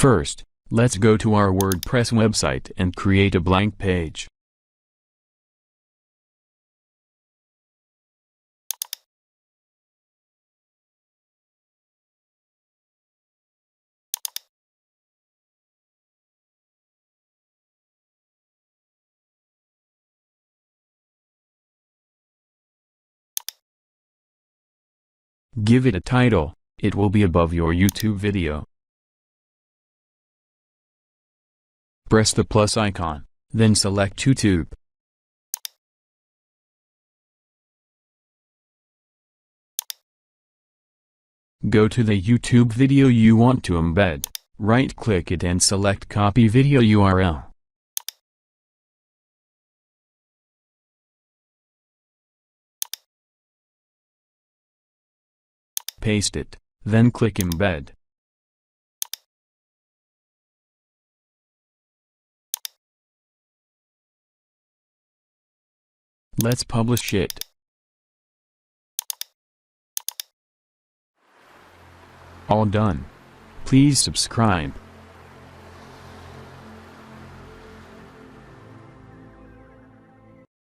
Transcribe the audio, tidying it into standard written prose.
First, let's go to our WordPress website and create a blank page. Give it a title. It will be above your YouTube video. Press the plus icon, then select YouTube. Go to the YouTube video you want to embed, right-click it and select Copy Video URL. Paste it, then click Embed. Let's publish it. All done. Please subscribe.